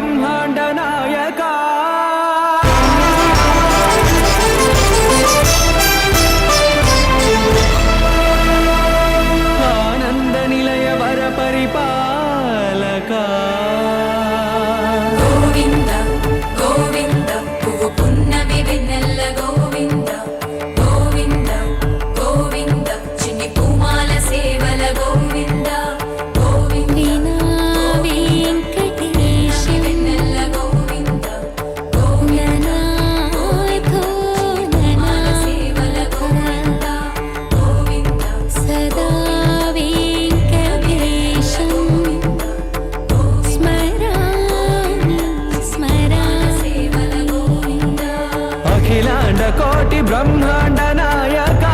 బ్రహ్మాండ నాయక ఆనంద నిలయ వర పరిపాలక గోవింద గోవింద పువ్వు పున్నమి వెన్నెల్ల గోవింద గోవింద గోవింద చిన్ని పూమాల సేవల గోవింద గోవింద వెంకటేశ వెన్నెల్ల గోవింద గోవింద పూమాల సేవల గోవింద గోవింద సదా వెంకటేశం స్మరామి స్మరామి సేవల గోవింద అఖిలాండ కోటి బ్రహ్మాండ నాయక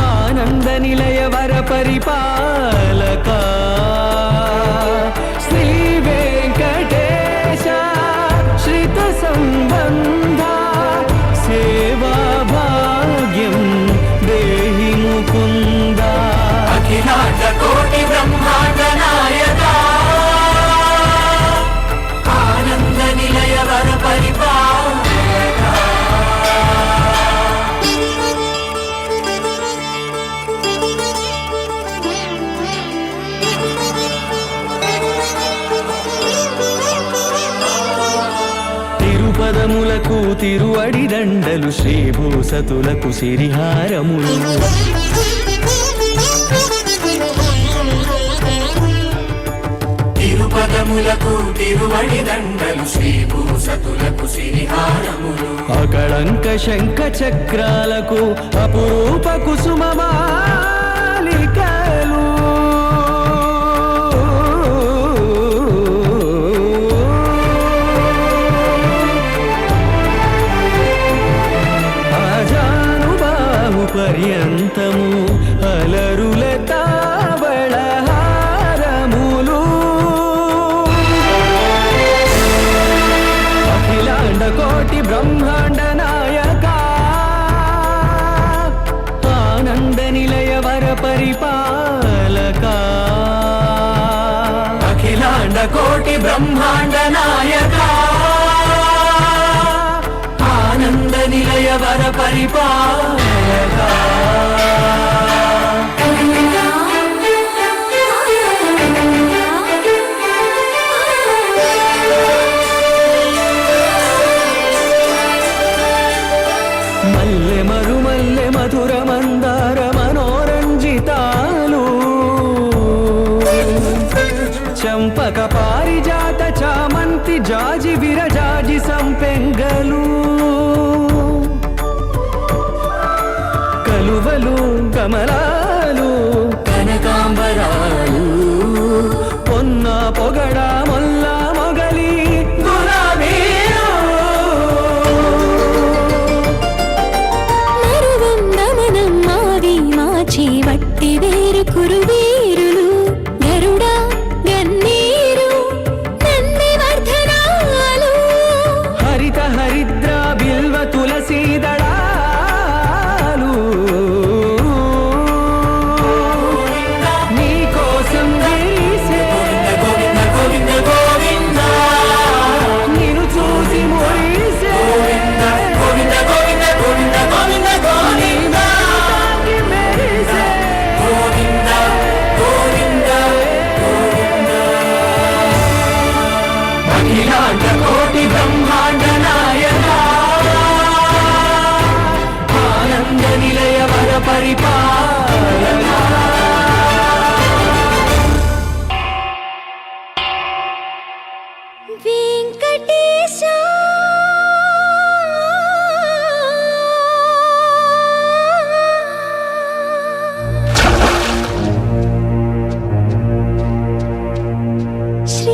ఆనంద నిలయ వర పరిపాలక శ్రీ వెంకటేశ శ్రిత సంబంధ సేవా భాగ్యం దేహి ముకుంద అఖిలాండ కోటి బ్రహ్మాండ నాయక ఆనంద నిలయ వర పరిపాలక తిరుపదములకు తిరువడి దండలు శ్రీభూసతులకు సిరిహారములు తిరుపదములకు తిరువడి దండలు శ్రీభూసతులకు సిరిహారములు అకళంక శంఖ చక్రాలకు అపురూప కుసుమమాలికలు ఆజానుబాహు పర్యంతము అలరుల తావళహారములు అఖిలాండ కోటి బ్రహ్మాండ నాయక ఆనంద నిలయ వర పరిపాలక అఖిలాండ కోటి బ్రహ్మాండ నాయక ఆనంద నిలయ వర పరిపాలక మల్లె మరుమల్లె మధుర మందార మనోరంజితాలు చంపక పారిజాత చామంతి జాజి విరజాజి సంపెంగలు కలువలు కమలాలు కనకాంబరాలు పొన్న పొగడ మొల్ల మొగలి గులాబీలు మరువం నమనం మావి మాచి వట్టి వేరు కురువీరులు గరుడ గన్నీరు నంది వర్ధనాలు హరిత హరిద్ర బిల్వ తులసీ దళాలు నీ కోసం విరిసే గోవింద గోవింద గోవింద నిన్ను చూసి మురిసే గోవింద గోవింద గోవింద గోవింద గోవింద తాకి మెరిసే గోవింద గోవింద గోవింద అఖిలాండ కోటి బ్రహ్మాండ నాయక ఆనంద నిలయ వర పరిపాలక వెంకటేశ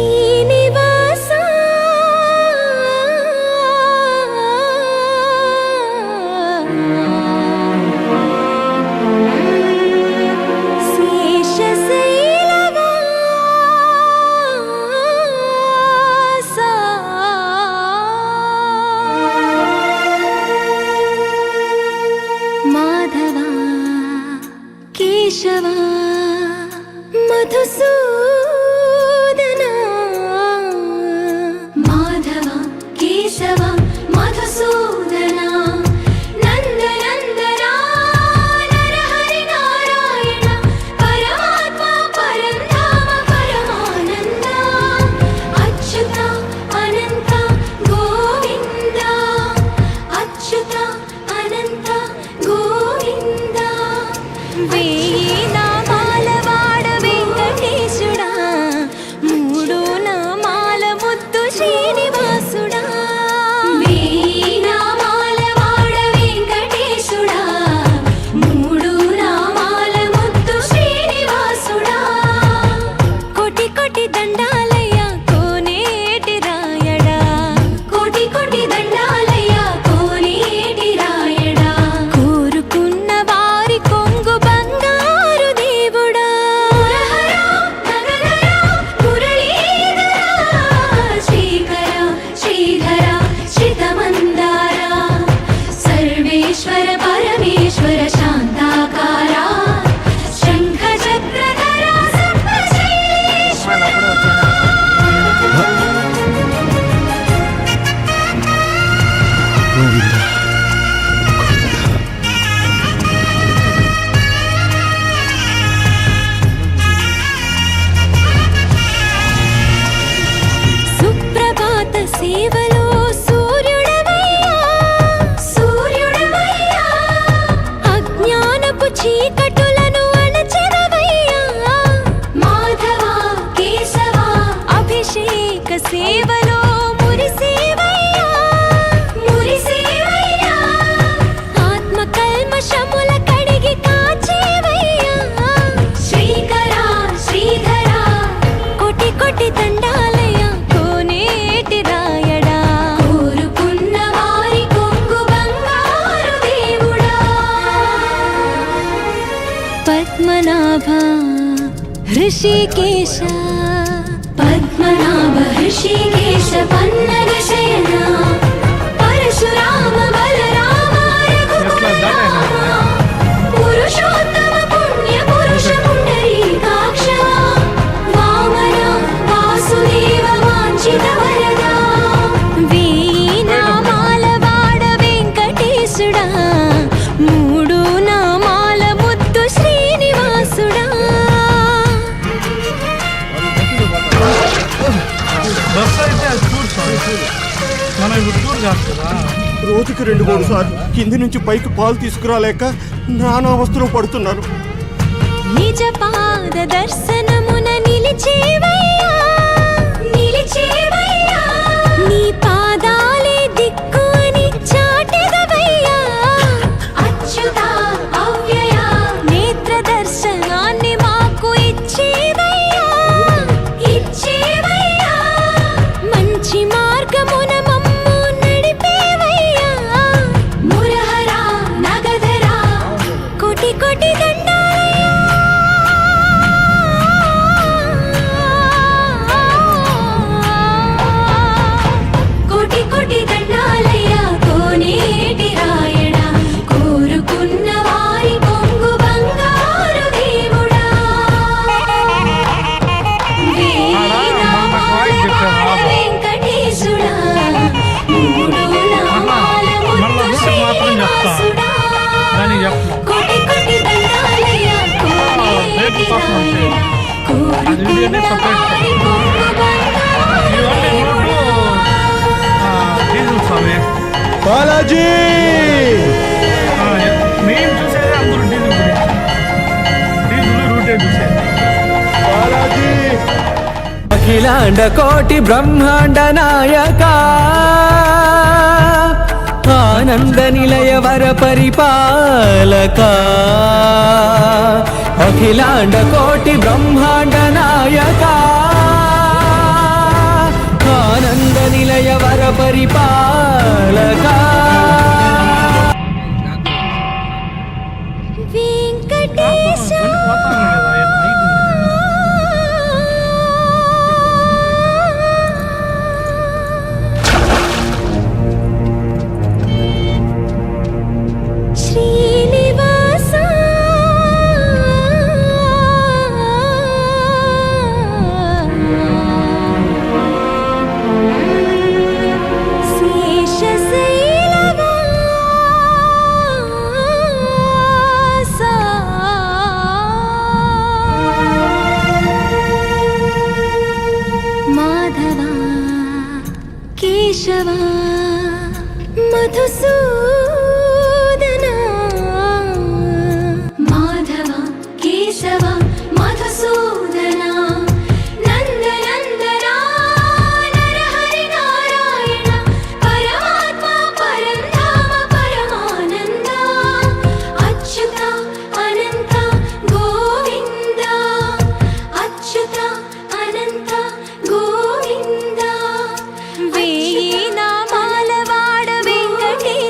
శ్రీనివాస కేశవ మధుసూదనా చీకటులను అణచెదవయ్యా మాధవ కేశవ అభిషేక సేవలో మురిసేవయ్యా మురిసేవయ్యా ఆత్మ కల్మషముల కడిగి కాచేవయ్యా శ్రీకర శ్రీధర కోటి కోటి దండాలయ్యా కోనేటి రాయడా కోరుకున్న వారి కొంగు బంగారు దేవుడా పద్మనాభ హృషికేశ పద్మనాభ హృషికేశ పన్నగ శయన పరశురామ బలరామ రఘుకుల పురుషోత్తమ పుణ్య పురుష పుండరీకాక్ష వామన వాసుదేవ వాంఛిత వరదా వేయి నామాల వాడ వెంకటేశుడా మూడు నామాల ముద్దు శ్రీనివాసుడా బస్ అయితే అది టూర్ మనం ఇప్పుడు టూర్ కాదు కదా. రోజుకి 2-3 సార్లు కింది నుంచి పైకి పాలు తీసుకురాలేక నానా అవస్థలు పడుతున్నాను. నిజ పాద దర్శనమున నిలిచేవయ్యా నిలిచేవయ్యా నీ పాదాలే దిక్కు అని చాటెదవయ్యా అచ్యుత అవ్యయ నేత్ర దర్శనాన్ని మాకు ఇచ్చేవయ్యా ఇచ్చేవయ్యా మంచి మార్గమున మమ్ము నడిపేవయ్యా మురహర నగధర కోటి కోటి కోటి కోటి దండాలయ్య కోనేటి రాయడా కోరుకున్న వారి కొంగు బంగారు దేవుడా వేయినామాల వెంకటేశుడా మూడు నామాల ముద్దు శ్రీనివాసుడా దాన్ని చెప్పను. కోటి కోటి దండాలయ్య కోనేటి రాయడా కోరుకున్న వారి కొంగు బంగారు ఇవన్నీ రోడ్డు డీజిల్ స్వామి. బాలాజీ మేము చూసేది అందరూ డీజిల్ గురించి. డీజిల్ రూటే చూసేది. బాలాజీ అఖిలాండ కోటి బ్రహ్మాండ నాయక ఆనంద నిలయ వర పరిపాలక అఖిలాండ కోటి బ్రహ్మాండ నాయక ఆనంద నిలయ వర పరిపాలక వెంకటేశ పోతాను కదా ఐదు. శ్రీనివాస మాధవ కేశవ మధుసూదన మాధవ కేశవ మధుసూదన నందనందన నరహరి నారాయణ పరమాత్మ పరంధామ పరమానంద అచ్యుత అనంత గోవింద అచ్యుత అనంత గోవింద వేయి నామాల వాడ వెంకటేశ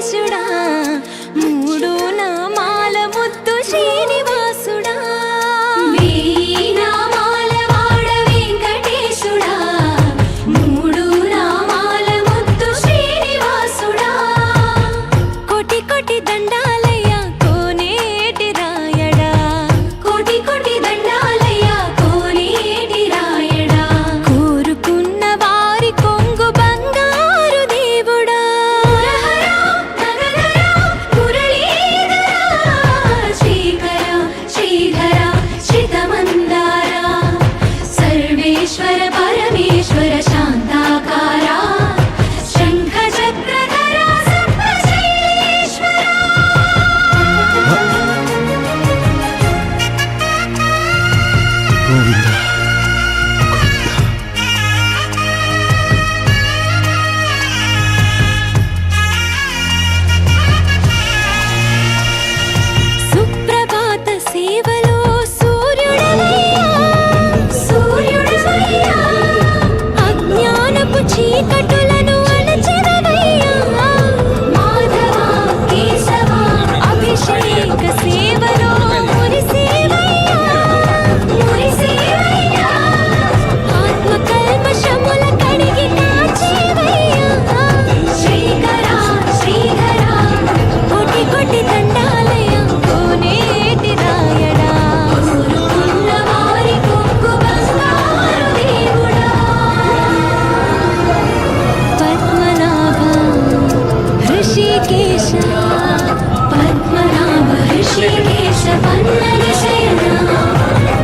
పన్నగ శయన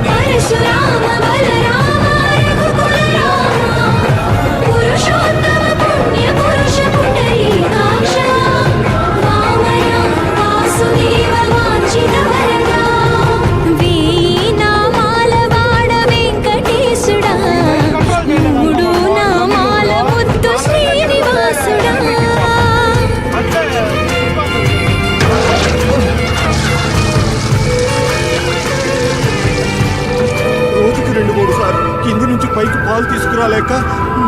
పరశురామ బలరామ రఘుకుల రామ పురుషోత్తమ పుణ్య పురుష పుండరీకాక్ష వామన వాసుదేవ వాంఛిత వరదా వేయి నామాల వాడ వెంకటేశుడా మూడు నామాల ముద్దు శ్రీనివాసుడా రోజుకి 2-3 సార్లు కింది నుంచి పైకి పాలు తీసుకురాలేక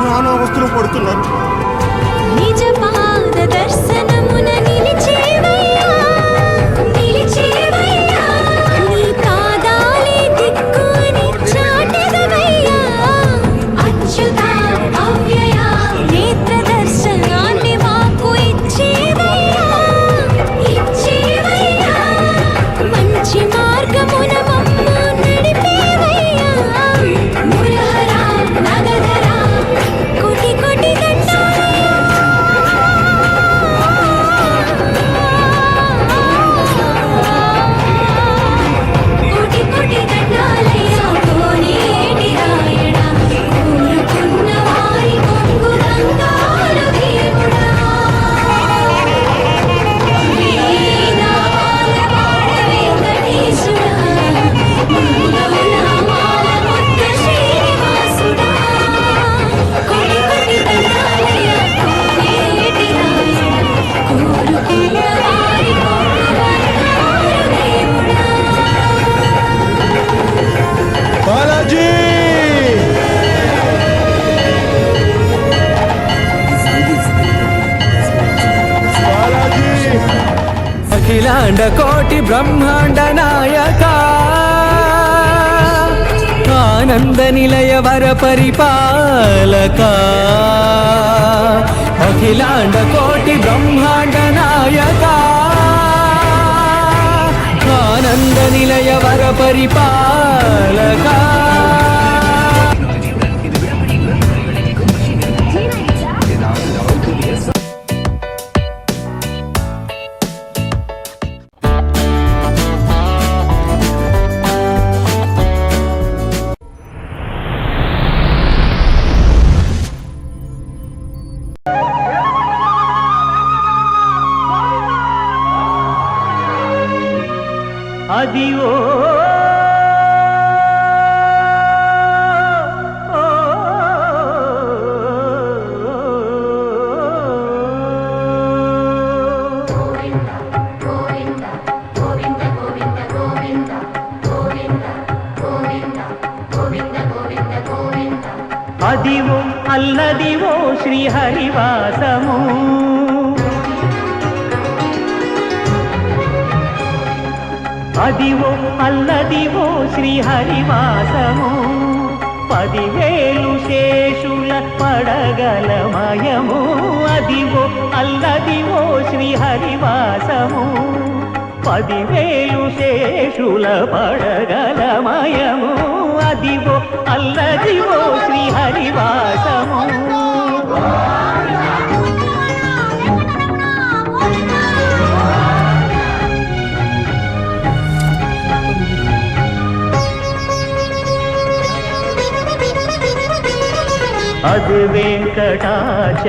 నానా అవస్థలు పడుతున్నారు. నిజ పాద దర్శనమున నిలిచేవయ్యా నిలిచేవయ్యా నీ పాదాలే దిక్కు అని చాటెదవయ్యా అచ్యుత అవ్యయ నేత్ర దర్శనాన్ని మాకు ఇచ్చేవయ్యా ఇచ్చేవయ్యా మంచి మార్గమున మమ్ము నడిపేవయ్యా మురహర నగధర కోటి కోటి కోటి కోటి దండాలయ్యా కోనేటి రాయణ కోరుకున్న వారి కొంగు దండాలు దేవుడా వీణామాల వాడ వెంకటేశుడా మూడు నామాల ముద్ద శ్రీనివాసుడా కోటి కోటి దండాలయ్యా కోనేటి రాయణ కోరుకున్న వారి కొంగు దండాలు దేవుడా బాలాజీ బాలాజీ అఖిలాండ కోటి బ్రహ్మాండ నాయక ఆనంద నిలయ వర పరిపాలక అఖిలాండ కోటి బ్రహ్మాండ నాయక ఆనంద నిలయ వర పరిపాలక అదివో అదివో అల్లదివో శ్రీహరివాసము అదివో అల్లదివో శ్రీహరివాసము 10,000 శేషుల పడగలమయము అదివో అల్లదివో శ్రీహరివాసము 10,000 శేషుల పడగలమయము అదివో అల్లదివో శ్రీహరివాసము అది వెంకటాచలమఖిలో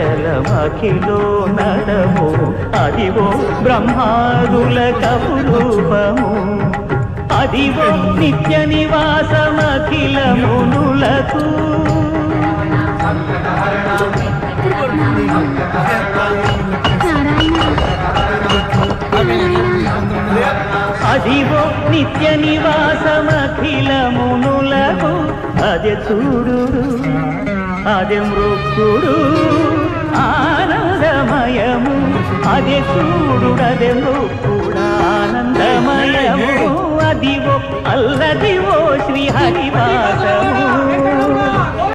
నడము అదివో బ్రహ్మాదుల కపురూపము అదివో నిత్య నివాసమఖిల మునులకు అదివో నిత్య నివాసమఖిల మునులకు అదే చూడు అదే మృక్కుడు ఆనందమయము అదే చూడు అదే మృక్కుడు ఆనందమయము అదివో అల్లదివో శ్రీహరివాసము